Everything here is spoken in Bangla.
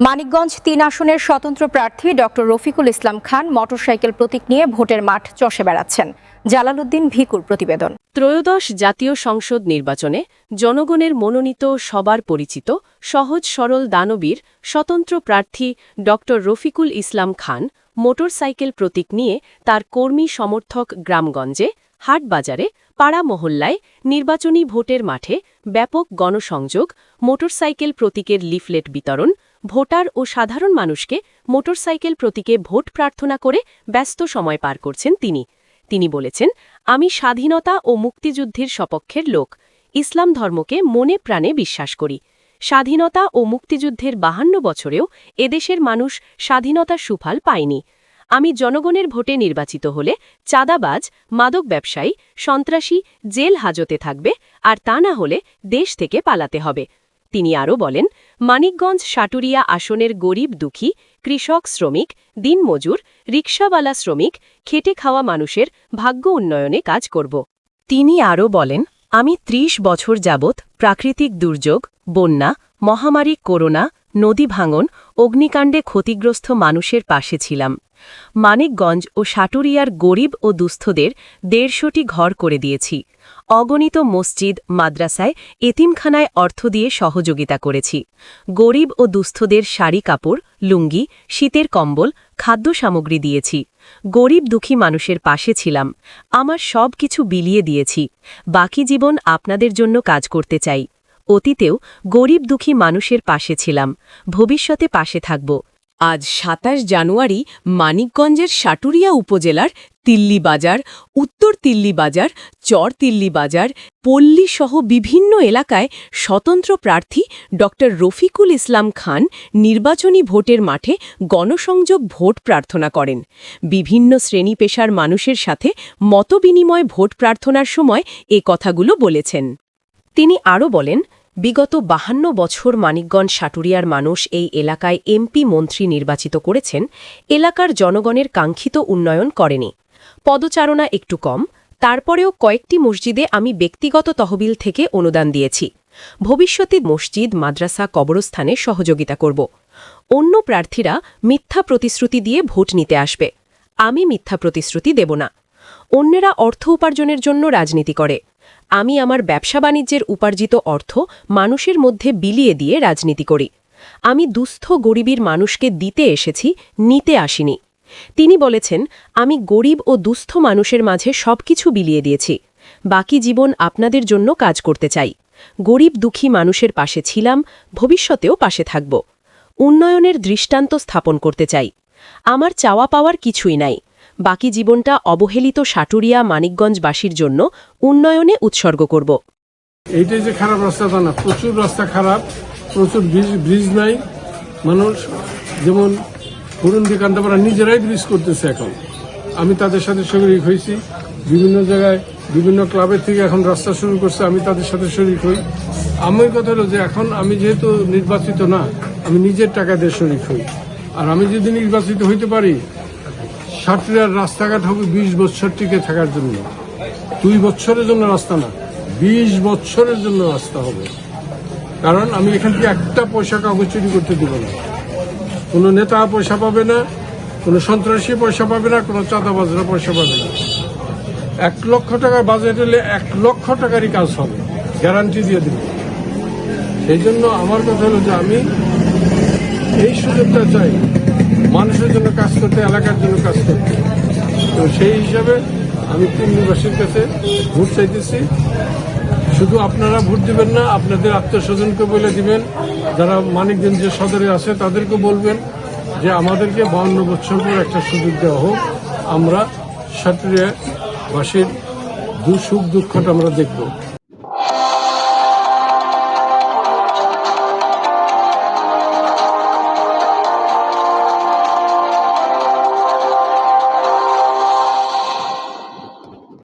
মানিকগঞ্জ ৩ আসনের স্বতন্ত্র প্রার্থী ডক্টর রফিকুল ইসলাম খান মোটরসাইকেল প্রতীক নিয়ে ভোটের মাঠ চষে বেড়াচ্ছেন। জালালউদ্দিন ভিকুর প্রতিবেদন। ত্রয়োদশ জাতীয় সংসদ নির্বাচনে জনগণের মনোনীত সবার পরিচিত সহজ সরল দানবীর স্বতন্ত্র প্রার্থী ডক্টর রফিকুল ইসলাম খান মোটরসাইকেল প্রতীক নিয়ে তার কর্মী সমর্থক গ্রামগঞ্জে, হাটবাজারে, পাড়া মহল্লায়, নির্বাচনী ভোটের মাঠে ব্যাপক গণসংযোগ, মোটরসাইকেল প্রতীকের লিফলেট বিতরণ, ভোটার ও সাধারণ মানুষকে মোটরসাইকেল প্রতীকে ভোট প্রার্থনা করে ব্যস্ত সময় পার করছেন তিনি বলেছেন, আমি স্বাধীনতা ও মুক্তিযুদ্ধের সপক্ষের লোক, ইসলাম ধর্মকে মনে প্রাণে বিশ্বাস করি। স্বাধীনতা ও মুক্তিযুদ্ধের 52 বছরেও এদেশের মানুষ স্বাধীনতার সুফল পায়নি। আমি জনগণের ভোটে নির্বাচিত হলে চাঁদাবাজ, মাদক ব্যবসায়ী, সন্ত্রাসী জেল হাজতে থাকবে, আর তা না হলে দেশ থেকে পালাতে হবে। তিনি আরও বলেন, মানিকগঞ্জ সাটুরিয়া আসনের গরিব দুঃখী, কৃষক, শ্রমিক, দিনমজুর, রিকশাওয়ালা শ্রমিক, খেটে খাওয়া মানুষের ভাগ্য উন্নয়নে কাজ করব। তিনি আরও বলেন, আমি ৩০ বছর যাবৎ প্রাকৃতিক দুর্যোগ, বন্যা, মহামারী করোনা, নদী ভাঙন, অগ্নিকাণ্ডে ক্ষতিগ্রস্ত মানুষের পাশে ছিলাম। মানিকগঞ্জ ও সাটুরিয়ার গরিব ও দুস্থদের ১৫০টি ঘর করে দিয়েছি। অগণিত মসজিদ, মাদ্রাসায়, এতিমখানায় অর্থ দিয়ে সহযোগিতা করেছি। গরিব ও দুস্থদের শাড়ি কাপড়, লুঙ্গি, শীতের কম্বল, খাদ্য সামগ্রী দিয়েছি। গরিব দুঃখী মানুষের পাশে ছিলাম। আমার সব কিছু বিলিয়ে দিয়েছি। বাকি জীবন আপনাদের জন্য কাজ করতে চাই। অতীতেও গরিব দুঃখী মানুষের পাশে ছিলাম, ভবিষ্যতে পাশে থাকব। আজ ২৭ জানুয়ারি মানিকগঞ্জের সাটুরিয়া উপজেলার তিল্লি বাজার, উত্তর তিল্লি বাজার, চর তিল্লি বাজার, পল্লীসহ বিভিন্ন এলাকায় স্বতন্ত্র প্রার্থী ডক্টর রফিকুল ইসলাম খান নির্বাচনী ভোটের মাঠে গণসংযোগ ভোট প্রার্থনা করেন। বিভিন্ন শ্রেণী পেশার মানুষের সাথে মতবিনিময় ভোট প্রার্থনার সময় এ কথাগুলো বলেছেন। তিনি আরও বলেন, বিগত 52 বছর মানিকগঞ্জ সাটুরিয়ার মানুষ এই এলাকায় এমপি মন্ত্রী নির্বাচিত করেছেন, এলাকার জনগণের কাঙ্ক্ষিত উন্নয়ন করেনি। পদচারণা একটু কম, তারপরেও কয়েকটি মসজিদে আমি ব্যক্তিগত তহবিল থেকে অনুদান দিয়েছি। ভবিষ্যতে মসজিদ, মাদ্রাসা, কবরস্থানে সহযোগিতা করব। অন্য প্রার্থীরা মিথ্যা প্রতিশ্রুতি দিয়ে ভোট নিতে আসবে, আমি মিথ্যা প্রতিশ্রুতি দেব না। অন্যেরা অর্থ উপার্জনের জন্য রাজনীতি করে, আমি আমার ব্যবসা বাণিজ্যের উপার্জিত অর্থ মানুষের মধ্যে বিলিয়ে দিয়ে রাজনীতি করি। আমি দুস্থ গরিবের মানুষকে দিতে এসেছি, নিতে আসিনি। তিনি বলেছেন, আমি গরিব ও দুস্থ মানুষের মাঝে সবকিছু বিলিয়ে দিয়েছি। বাকি জীবন আপনাদের জন্য কাজ করতে চাই। গরিব দুঃখী মানুষের পাশে ছিলাম, ভবিষ্যতেও পাশে থাকব। উন্নয়নের দৃষ্টান্ত স্থাপন করতে চাই। আমার চাওয়া পাওয়ার কিছুই নাই। বাকি জীবনটা অবহেলিত সাটুরিয়া মানিকগঞ্জবাসীর জন্য উন্নয়নে উৎসর্গ করব। এইটাই যে খারাপ রাস্তাটা না, প্রচুর রাস্তা খারাপ, প্রচুর ব্রিজ নাই। মানুষ যেমন হরুন্দি কান্দাপাড়া নিজেরাই ব্রিজ করতেছে এখন। আমি তাদের সাথে শরিক হয়েছি, বিভিন্ন জায়গায় বিভিন্ন ক্লাবের থেকে এখন রাস্তা শুরু করছে, আমি তাদের সাথে শরিক হই। আমার কথা হলো যে এখন আমি যেহেতু নির্বাচিত না, আমি নিজের টাকা দিয়ে শরিক হই। আর আমি যদি নির্বাচিত হইতে পারি, সাটুরিয়ার রাস্তাঘাট হবে 20 বছর টিকে থাকার জন্য। 2 বছরের জন্য রাস্তা না, 20 বছরের জন্য রাস্তা হবে। কারণ আমি এখান থেকে একটা পয়সা কাগজ চুরি করতে দেব না। কোনো নেতা পয়সা পাবে না, কোনো সন্ত্রাসী পয়সা পাবে না, কোনো চাঁদাবাজরা পয়সা পাবে না। 1 লক্ষ টাকা বাজেট হলে 1 লক্ষ টাকারই কাজ হবে, গ্যারান্টি দিয়ে দেব। সেই জন্য আমার কথা হলো যে আমি এই সুযোগটা চাই মানুষের জন্য কাজ করতে, এলাকার জন্য কাজ করতে। তো সেই হিসাবে আমি তিল্লিবাসীর কাছে ভোট চাইতেছি। শুধু আপনারা ভোট দিবেন না, আপনাদের আত্মীয়স্বজনকে বলে দিবেন, যারা মানিকগঞ্জের সদরে আছে তাদেরকে বলবেন যে আমাদেরকে 52 বছর পর একটা সুযোগ দেওয়া হোক। আমরা সাটুরিয়াবাসীর সুখ দুঃখটা আমরা দেখব।